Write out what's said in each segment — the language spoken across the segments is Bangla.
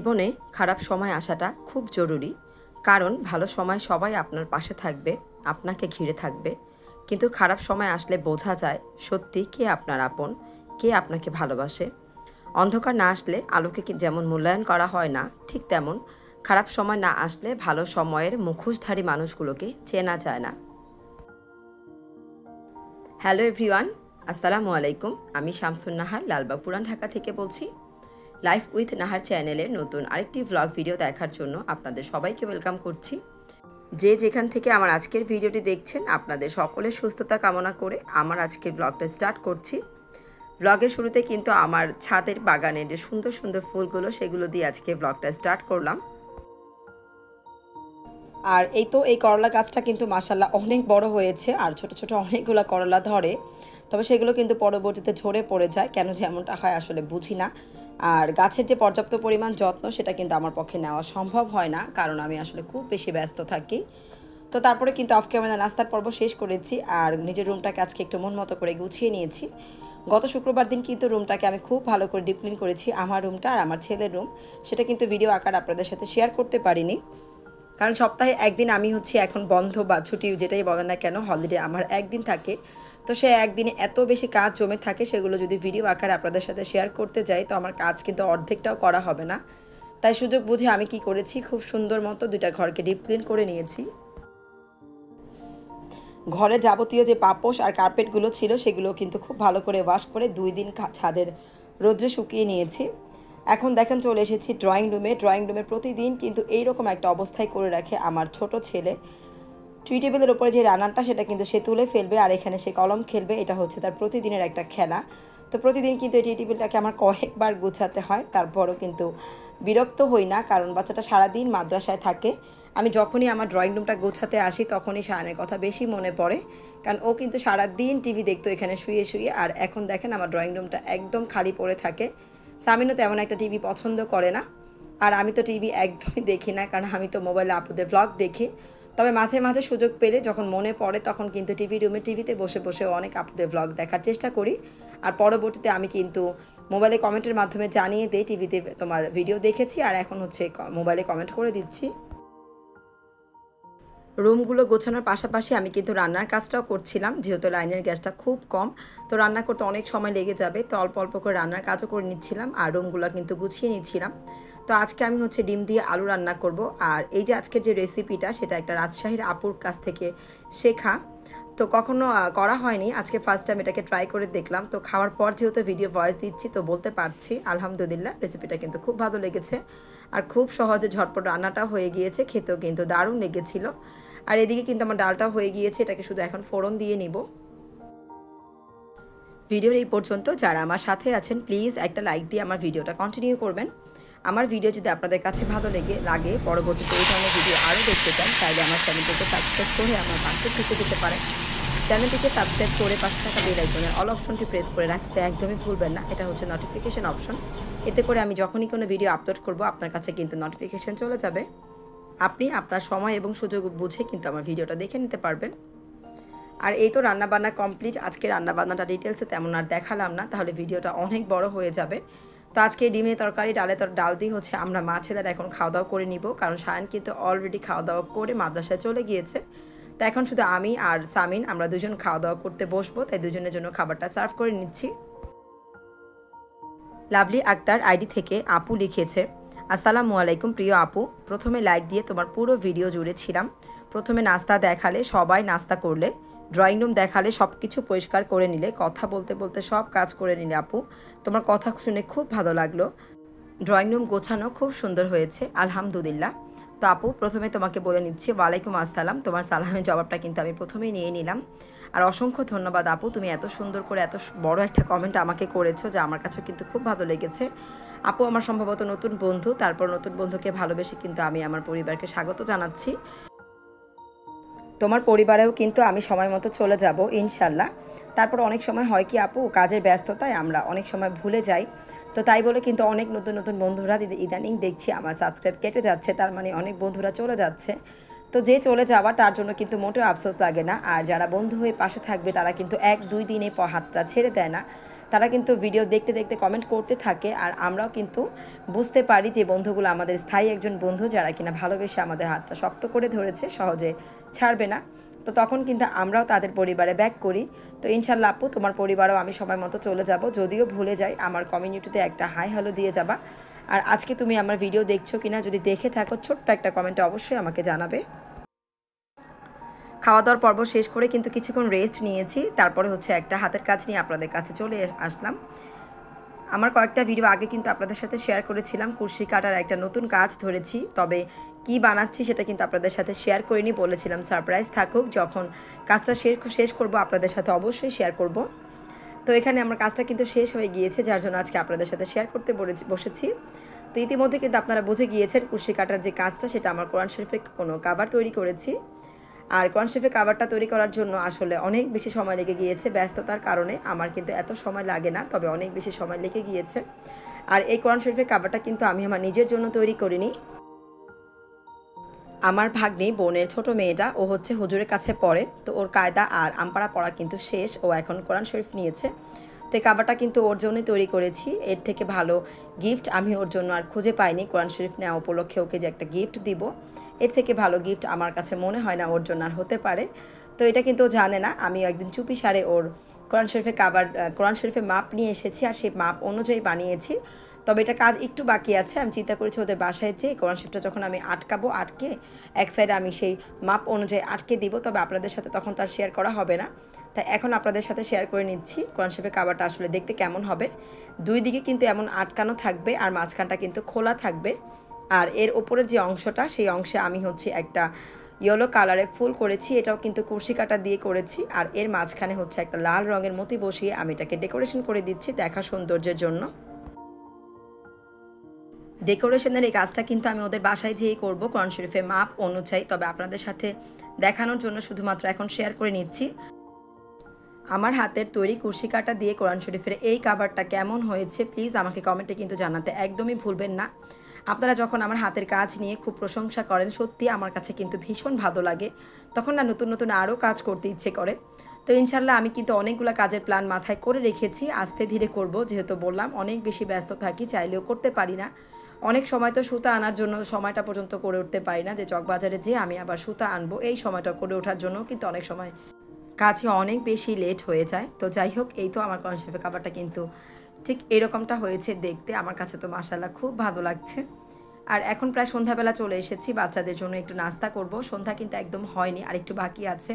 জীবনে খারাপ সময় আসাটা খুব জরুরি, কারণ ভালো সময় সবাই আপনার পাশে থাকবে, আপনাকে ঘিরে থাকবে। কিন্তু খারাপ সময় আসলে বোঝা যায় সত্যি কে আপনার আপন, কে আপনাকে ভালোবাসে। অন্ধকার না আসলে আলোকে যেমন মূল্যায়ন করা হয় না, ঠিক তেমন খারাপ সময় না আসলে ভালো সময়ের মুখোশধারী মানুষগুলোকে চেনা যায় না। হ্যালো এভরিওয়ান, আসসালামু আলাইকুম। আমি শামসুন নাহার, লালবাগ পুরান ঢাকা থেকে বলছি। লাইফ উইথ নাহার চ্যানেলের নতুন আরেকটি ভ্লগ ভিডিও দেখার জন্য আপনাদের সবাইকে ওয়েলকাম করছি। যে যেখান থেকে আমার আজকের ভিডিওটি দেখছেন, আপনাদের সকলের সুস্থতা কামনা করে আমার আজকের ভ্লগটা স্টার্ট করছি। ভ্লগের শুরুতে কিন্তু আমার ছাদের বাগানের যে সুন্দর সুন্দর ফুলগুলো, সেগুলো দিয়ে আজকে ভ্লগটা স্টার্ট করলাম। আর এই করলা গাছটা কিন্তু মাশাআল্লাহ অনেক বড় হয়েছে, আর ছোট ছোট অনেকগুলো করলা ধরে, তবে সেগুলো কিন্তু পরবর্তীতে ঝরে পড়ে যায়। কেন যেমনটা হয় আসলে বুঝি না। আর গাছের যে পর্যাপ্ত পরিমাণ যত্ন, সেটা কিন্তু আমার পক্ষে নেওয়া সম্ভব হয় না, কারণ আমি আসলে খুব বেশি ব্যস্ত থাকি। তো তারপরে কিন্তু অফ ক্যামেরা নাস্তার পর্ব শেষ করেছি, আর নিজের রুমটাকে আজকে একটু মন মতো করে গুছিয়ে নিয়েছি। গত শুক্রবার দিন কিন্তু রুমটাকে আমি খুব ভালো করে ডিপ ক্লিন করেছি, আমার রুমটা আর আমার ছেলের রুম। সেটা কিন্তু ভিডিও আকার আপনাদের সাথে শেয়ার করতে পারিনি, কারণ সপ্তাহে একদিন আমি এখন বন্ধ বা ছুটি যেটাই বলেন না কেন, হলিডে আমার একদিন থাকে। তো সে একদিনে এত বেশি কাজ জমে থাকে, সেগুলো যদি ভিডিও আকারে আপনাদের সাথে শেয়ার করতে যাই তো আমার কাজ কিন্তু অর্ধেকটাও করা হবে না। তাই সুযোগ বুঝে আমি কি করেছি, খুব সুন্দর মতো দুইটা ঘরকে ডিপ ক্লিন করে নিয়েছি। ঘরের যাবতীয় যে পাপোশ আর কার্পেটগুলো ছিল, সেগুলো কিন্তু খুব ভালো করে ওয়াশ করে 2 দিন ছাদের রোদ্রে শুকিয়ে নিয়েছি। এখন দেখেন চলে এসেছি ড্রয়িং রুমে প্রতিদিন কিন্তু এইরকম একটা অবস্থায় করে রাখে আমার ছোট ছেলে। টি টেবিলের ওপরে যে রান্নাটা, সেটা কিন্তু সে তুলে ফেলবে, আর এখানে সে কলম খেলবে। এটা হচ্ছে তার প্রতিদিনের একটা খেলা। তো প্রতিদিন কিন্তু এই টি টেবিলটাকে আমার কয়েকবার গুছাতে হয়, তারপরও কিন্তু বিরক্ত হই না, কারণ বাচ্চাটা সারাদিন মাদ্রাসায় থাকে। আমি যখনই আমার ড্রয়িং রুমটা গোছাতে আসি, তখনই শায়ানের কথা বেশি মনে পড়ে, কারণ ও কিন্তু সারাদিন টিভি দেখতো এখানে শুয়ে শুয়ে। আর এখন দেখেন আমার ড্রয়িং রুমটা একদম খালি পড়ে থাকে। সামিনও তেমন একটা টিভি পছন্দ করে না, আর আমি তো টিভি একদমই দেখি না, কারণ আমি তো মোবাইলে আপুদের ব্লগ দেখি। তবে মাঝে মাঝে সুযোগ পেলে যখন মনে পড়ে, তখন কিন্তু টিভিতে বসে বসে অনেক আপুদের ব্লগ দেখার চেষ্টা করি। আর পরবর্তীতে আমি কিন্তু মোবাইলে কমেন্টের মাধ্যমে জানিয়ে দিই টিভিতে তোমার ভিডিও দেখেছি, আর এখন মোবাইলে কমেন্ট করে দিচ্ছি। রুমগুলো গোছানোর পাশাপাশি আমি কিন্তু রান্নার কাজটাও করছিলাম, যেহেতু লাইনের গ্যাসটা খুব কম। তো রান্না করতে অনেক সময় লেগে যাবে, তো অল্প অল্প করে রান্নার কাজও করে নিচ্ছিলাম, আর রুমগুলো কিন্তু গুছিয়ে নিচ্ছিলাম। তো আজকে আমি ডিম দিয়ে আলু রান্না করব। আর এই যে আজকের যে রেসিপিটা, সেটা একটা রাজশাহীর আপুর কাছ থেকে শেখা। তো কখনো করা হয়নি, আজকে ফার্স্ট টাইম এটাকে ট্রাই করে দেখলাম। তো খাওয়ার পর যেহেতু ভিডিও ভয়েস দিচ্ছি, তো বলতে পারছি আলহামদুলিল্লাহ রেসিপিটা কিন্তু খুব ভালো লেগেছে, আর খুব সহজে ঝটপট রান্নাটাও হয়ে গিয়েছে, খেতেও কিন্তু দারুণ লেগেছিল। আর এদিকে কিন্তু আমার ডালটাও হয়ে গিয়েছে, এটাকে শুধু এখন ফোড়ন দিয়ে নিব। ভিডিওর এই পর্যন্ত যারা আমার সাথে আছেন, প্লিজ একটা লাইক দিয়ে আমার ভিডিওটা কন্টিনিউ করবেন। আমার ভিডিও যদি আপনাদের কাছে ভালো লাগে, পরবর্তীতে এই ধরনের ভিডিও আরও দেখতে চান, তাহলে আমার চ্যানেলটিকে সাবস্ক্রাইব করে আমার পাশে থেকে যেতে পারেন। চ্যানেলটিকে সাবস্ক্রাইব করে পাশে থাকা বেল আইকনের অল অপশনটি প্রেস করে রাখতে একদমই ভুলবেন না। এটা হচ্ছে নোটিফিকেশন অপশন। এতে করে আমি যখনই কোনো ভিডিও আপলোড করব, আপনার কাছে কিন্তু নোটিফিকেশন চলে যাবে। আপনি আপনার সময় এবং সুযোগ বুঝে কিন্তু আমার ভিডিওটা দেখে নিতে পারবেন। আর এই তো রান্নাবান্না কমপ্লিট। আজকে রান্নাবান্নাটা ডিটেলসে তেমন আর দেখালাম না, তাহলে ভিডিওটা অনেক বড় হয়ে যাবে। তো আজকে ডিমের তরকারি, ডাল দিয়ে আমরা মা ছেলেরা এখন খাওয়া দাওয়া করে নিব, কারণ সায়ান কিন্তু অলরেডি খাওয়া দাওয়া করে মাদ্রাসায় চলে গিয়েছে। তো এখন শুধু আমি আর সামিন, আমরা দুজন খাওয়া দাওয়া করতে বসবো, তাই দুজনের জন্য খাবারটা সার্ভ করে নিচ্ছি। লাভলি আক্তার আইডি থেকে আপু লিখেছে, আসসালামু আলাইকুম প্রিয় আপু, প্রথমে লাইক দিয়ে তোমার পুরো ভিডিও জুড়ে ছিলাম। প্রথমে নাস্তা দেখালে, সবাই নাস্তা করলে, ড্রয়িং রুম দেখালে, সব কিছু পরিষ্কার করে নিলে, কথা বলতে বলতে সব কাজ করে নিলে আপু। তোমার কথা শুনে খুব ভালো লাগলো। ড্রয়িং রুম গোছানো খুব সুন্দর হয়েছে, আলহামদুলিল্লাহ। তো আপু, প্রথমে তোমাকে বলে নিচ্ছি ওয়ালাইকুম আসসালাম। তোমার সালামের জবাবটা কিন্তু আমি প্রথমেই নিয়ে নিলাম। আর অসংখ্য ধন্যবাদ আপু, তুমি এত সুন্দর করে এত বড় একটা কমেন্ট আমাকে করেছো, যা আমার কাছেও কিন্তু খুব ভালো লেগেছে। আপু আমার সম্ভবত নতুন বন্ধু, তারপর নতুন বন্ধুকে ভালোবেসে কিন্তু আমি আমার পরিবারকে স্বাগত জানাচ্ছি। তোমার পরিবারেও কিন্তু আমি সময় মতো চলে যাব ইনশাল্লাহ। তারপর অনেক সময় হয় কি আপু, কাজের ব্যস্ততায় আমরা অনেক সময় ভুলে যাই। তো তাই বলে কিন্তু অনেক নতুন নতুন বন্ধুরা ইদানিং দেখছি আমার সাবস্ক্রাইব কেটে যাচ্ছে, তার মানে অনেক বন্ধুরা চলে যাচ্ছে। তো যে চলে যাওয়ার, তার জন্য কিন্তু মোটেও আফসোস লাগে না। আর যারা বন্ধু হয়ে পাশে থাকবে, তারা কিন্তু 1-2 দিনে হাতটা ছেড়ে দেয় না। তারা কিন্তু ভিডিও দেখতে দেখতে কমেন্ট করতে থাকে, আর আমরাও কিন্তু বুঝতে পারি যে বন্ধুগুলো আমাদের স্থায়ী একজন বন্ধু, যারা কিনা ভালোবেসে আমাদের হাতটা শক্ত করে ধরেছে, সহজে ছাড়বে না। তো তখন কিন্তু আমরাও তাদের পরিবারে ব্যাক করি। তো ইনশাল্লাহ আপু, তোমার পরিবারও আমি সময় মতো চলে যাব, যদিও ভুলে যাই আমার কমিউনিটিতে একটা হাই হ্যালো দিয়ে যাবা। আর আজকে তুমি আমার ভিডিও দেখছো কিনা, যদি দেখে থাকো ছোট্ট একটা কমেন্টে অবশ্যই আমাকে জানাবে। খাওয়া দাওয়ার পর্ব শেষ করে কিন্তু কিছুক্ষণ রেস্ট নিয়েছি, তারপরে হচ্ছে একটা হাতের কাজ নিয়ে আপনাদের কাছে চলে আসলাম। আমার কয়েকটা ভিডিও আগে কিন্তু আপনাদের সাথে শেয়ার করেছিলাম, কুরশি কাটার একটা নতুন কাজ ধরেছি, তবে কি বানাচ্ছি সেটা কিন্তু আপনাদের সাথে শেয়ার করিনি, বলেছিলাম সারপ্রাইজ থাকুক, যখন কাজটা শেষ করব আপনাদের সাথে অবশ্যই শেয়ার করব। তো এখানে আমার কাজটা কিন্তু শেষ হয়ে গিয়েছে, যার জন্য আজকে আপনাদের সাথে শেয়ার করতে বসেছি। তো ইতিমধ্যে কিন্তু আপনারা বুঝে গিয়েছেন কুরশি কাটার যে কাজটা, সেটা আমার কোরআন শরীফের কোনো কাভার তৈরি করেছি। আর কোরআন শরীফের কাভারটা তৈরি করার জন্য আসলে অনেক বেশি সময় লেগে গিয়েছে, ব্যস্ততার কারণে আমার কিন্তু এত সময় লাগে না, তবে অনেক বেশি সময় লেগে গিয়েছে। আর এই কোরআন শরীফের কাভারটা কিন্তু আমি আমার নিজের জন্য তৈরি করিনি। আমার ভাগ্নি বোনের ছোট মেয়েটা, ও হচ্ছে হুজুরের কাছে পড়ে, তো ওর কায়দা আর আমপাড়া পড়া কিন্তু শেষ, ও এখন কোরআন শরীফ নিয়েছে। তো এই কাভারটা কিন্তু ওর জন্যই তৈরি করেছি। এর থেকে ভালো গিফট আমি ওর জন্য আর খুঁজে পাইনি। কোরআন শরীফ নেওয়া উপলক্ষে ওকে যে একটা গিফট দিব, এর থেকে ভালো গিফট আমার কাছে মনে হয় না ওর জন্য আর হতে পারে। তো এটা কিন্তু ও জানে না, আমি একদিন চুপি সারে ওর কোরআন শরীফের কোরআন শরীফের মাপ নিয়ে এসেছি, আর সেই মাপ অনুযায়ী বানিয়েছি। তবে এটা কাজ একটু বাকি আছে, আমি চিন্তা করেছি ওদের বাসায় যেয়ে কোরআন শরীফটা যখন আমি আটকে এক সাইডে আমি সেই মাপ অনুযায়ী আটকে দিব, তবে আপনাদের সাথে তখন তার শেয়ার করা হবে না। তাই এখন আপনাদের সাথে শেয়ার করে নিচ্ছি কোরআন শরীফের কাভারটা আসলে দেখতে কেমন হবে। দুই দিকে কিন্তু এমন আটকানো থাকবে, আর মাঝখানটা কিন্তু খোলা থাকবে। আর এর ওপরের যে অংশটা, সেই অংশে আমি হচ্ছে একটা ইয়েলো কালারে ফুল করেছি, এটাও কিন্তু কুরশি কাটা দিয়ে করেছি। আর এর মাঝখানে হচ্ছে একটা লাল রঙের মতি বসিয়ে আমি এটাকে ডেকোরেশন করে দিচ্ছি দেখা সৌন্দর্যের জন্য। ডেকোরেশনের এই কাজটা কিন্তু আমি ওদের বাসায় যেয়েই করবো কোরআন শরীফের মাপ অনুযায়ী, তবে আপনাদের সাথে দেখানোর জন্য শুধুমাত্র এখন শেয়ার করে নিচ্ছি। আমার হাতের তৈরি কুরশি কাটা দিয়ে কোরআন শরীফের এই কাভারটা কেমন হয়েছে প্লিজ আমাকে কমেন্টে কিন্তু জানাতে একদমই ভুলবেন না। আপনারা যখন আমার হাতের কাজ নিয়ে খুব প্রশংসা করেন, সত্যি আমার কাছে কিন্তু ভীষণ ভালো লাগে, তখন না নতুন নতুন আরও কাজ করতে ইচ্ছে করে। তো ইনশাল্লাহ আমি কিন্তু অনেকগুলো কাজের প্ল্যান মাথায় করে রেখেছি, আস্তে ধীরে করব, যেহেতু বললাম অনেক বেশি ব্যস্ত থাকি, চাইলেও করতে পারি না। অনেক সময় তো সুতা আনার জন্য সময়টা পর্যন্ত করে উঠতে পারি না, যে চকবাজারে যেয়ে আমি আবার সুতা আনবো, এই সময়টা করে ওঠার জন্য কিন্তু অনেক সময় কাজে অনেক বেশি লেট হয়ে যায়। তো যাই হোক, এই তো আমার কোরআন শরীফের কাভারটা কিন্তু ঠিক এরকমটা হয়েছে দেখতে, আমার কাছে তো মাশাআল্লাহ খুব ভালো লাগছে। আর এখন প্রায় সন্ধ্যাবেলা চলে এসেছি, বাচ্চাদের জন্য একটু নাস্তা করব, সন্ধ্যা কিন্তু একদম হয়নি, আর একটু বাকি আছে।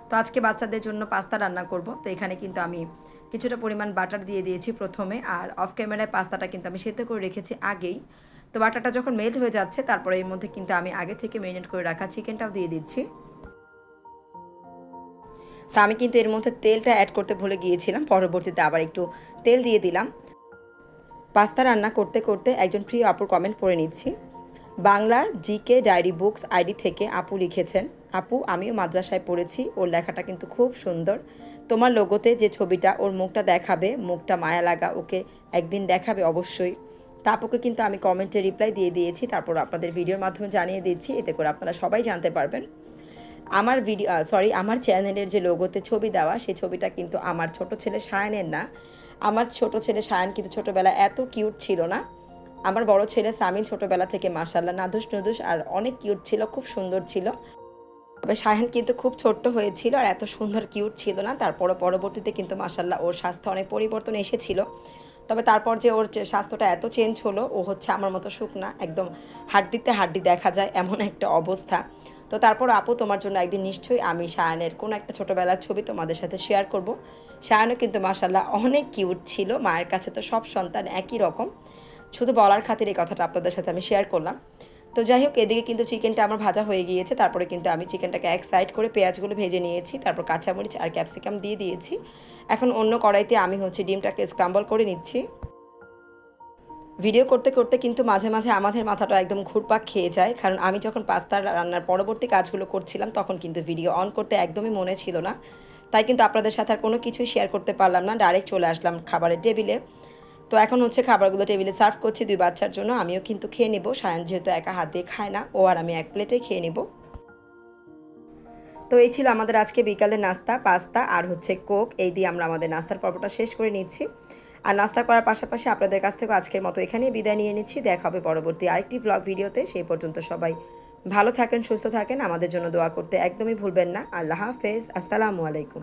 তো আজকে বাচ্চাদের জন্য পাস্তা রান্না করব। তো এখানে কিন্তু আমি কিছুটা পরিমাণ বাটার দিয়ে দিয়েছি প্রথমে, আর অফ ক্যামেরায় পাস্তাটা কিন্তু আমি সেদ্ধ করে রেখেছি আগেই। তো বাটারটা যখন মেল্ট হয়ে যাচ্ছে, তারপরে এর মধ্যে কিন্তু আমি আগে থেকে ম্যারিনেট করে রাখা চিকেনটাও দিয়ে দিচ্ছি। তো আমি কিন্তু এর মধ্যে তেলটা অ্যাড করতে ভুলে গিয়েছিলাম, পরবর্তীতে আবার একটু তেল দিয়ে দিলাম। পাস্তা রান্না করতে করতে একজন প্রিয় আপুর কমেন্ট পড়ে নিচ্ছি। Bangla GK diary books ID থেকে আপু লিখেছেন, আপু আমিও মাদ্রাসায় পড়েছি, ওর লেখাটা কিন্তু খুব সুন্দর। তোমার লোগোতে যে ছবিটা ওর মুখটা দেখাবে, মুখটা মায়া লাগা, ওকে একদিন দেখাবে অবশ্যই। তা আপুকে কিন্তু আমি কমেন্টে রিপ্লাই দিয়ে দিয়েছি, তারপর আপনাদের ভিডিওর মাধ্যমে জানিয়ে দিচ্ছি, এতে করে আপনারা সবাই জানতে পারবেন। আমার চ্যানেলের যে লোগোতে ছবি দেওয়া, সেই ছবিটা কিন্তু আমার ছোট ছেলে সায়ানের না। আমার ছোট ছেলে সায়ান কিন্তু ছোটোবেলা এত কিউট ছিল না। আমার বড় ছেলে সামিন ছোটোবেলা থেকে মাশাআল্লাহ নাদুস নুদুস আর অনেক কিউট ছিল, খুব সুন্দর ছিল। তবে সায়ান কিন্তু খুব ছোট্ট হয়েছিল আর এত সুন্দর কিউট ছিল না। তারপরও পরবর্তীতে কিন্তু মাশাআল্লাহ ওর স্বাস্থ্য অনেক পরিবর্তন এসেছিল। তবে তারপর যে ওর স্বাস্থ্যটা এত চেঞ্জ হলো, ও হচ্ছে আমার মতো শুকনা, একদম হাড্ডিতে হাড্ডি দেখা যায় এমন একটা অবস্থা। তো তারপর আপু তোমার জন্য একদিন নিশ্চয়ই আমি সায়ানের কোনো একটা ছোটোবেলার ছবি তোমাদের সাথে শেয়ার করব। সায়ানও কিন্তু মাশাআল্লাহ অনেক কিউট ছিল, মায়ের কাছে তো সব সন্তান একই রকম। শুধু বলার খাতির এই কথাটা আপনাদের সাথে আমি শেয়ার করলাম। তো যাই হোক, এদিকে কিন্তু চিকেনটা আমার ভাজা হয়ে গিয়েছে, তারপরে কিন্তু আমি চিকেনটাকে এক সাইড করে পেঁয়াজগুলো ভেজে নিয়েছি, তারপর কাঁচামরিচ আর ক্যাপসিকাম দিয়ে দিয়েছি। এখন অন্য কড়াইতে আমি হচ্ছে ডিমটাকে স্ক্রাম্বল করে নিচ্ছি। ভিডিও করতে করতে কিন্তু মাঝে মাঝে আমাদের মাথাটা একদম ঘুরপাক খেয়ে যায়, কারণ আমি যখন পাস্তা রান্নার পরবর্তী কাজগুলো করছিলাম তখন কিন্তু ভিডিও অন করতে একদমই মনে ছিল না। তাই কিন্তু আপনাদের সাথে আর কোনো কিছুই শেয়ার করতে পারলাম না, ডাইরেক্ট চলে আসলাম খাবারের টেবিলে। তো এখন হচ্ছে খাবারগুলো টেবিলে সার্ভ করছি দুই বাচ্চার জন্য, আমিও কিন্তু খেয়ে নেব। সায়ান যেহেতু একা হাত দিয়ে খায় না, ও আর আমি এক প্লেটে খেয়ে নেব। তো এই ছিল আমাদের আজকে বিকালের নাস্তা, পাস্তা আর হচ্ছে কোক। এই দিয়ে আমরা আমাদের নাস্তার পর্বটা শেষ করে নিচ্ছি। আর নাস্তা করার পাশাপাশি আপনাদের কাছ থেকেও আজকের মতো এখানেই বিদায় নিয়ে নিচ্ছি। দেখা হবে পরবর্তী আরেকটি ব্লগ ভিডিওতে। সেই পর্যন্ত সবাই ভালো থাকেন, সুস্থ থাকেন, আমাদের জন্য দোয়া করতে একদমই ভুলবেন না। আল্লাহ হাফেজ, আসসালামু আলাইকুম।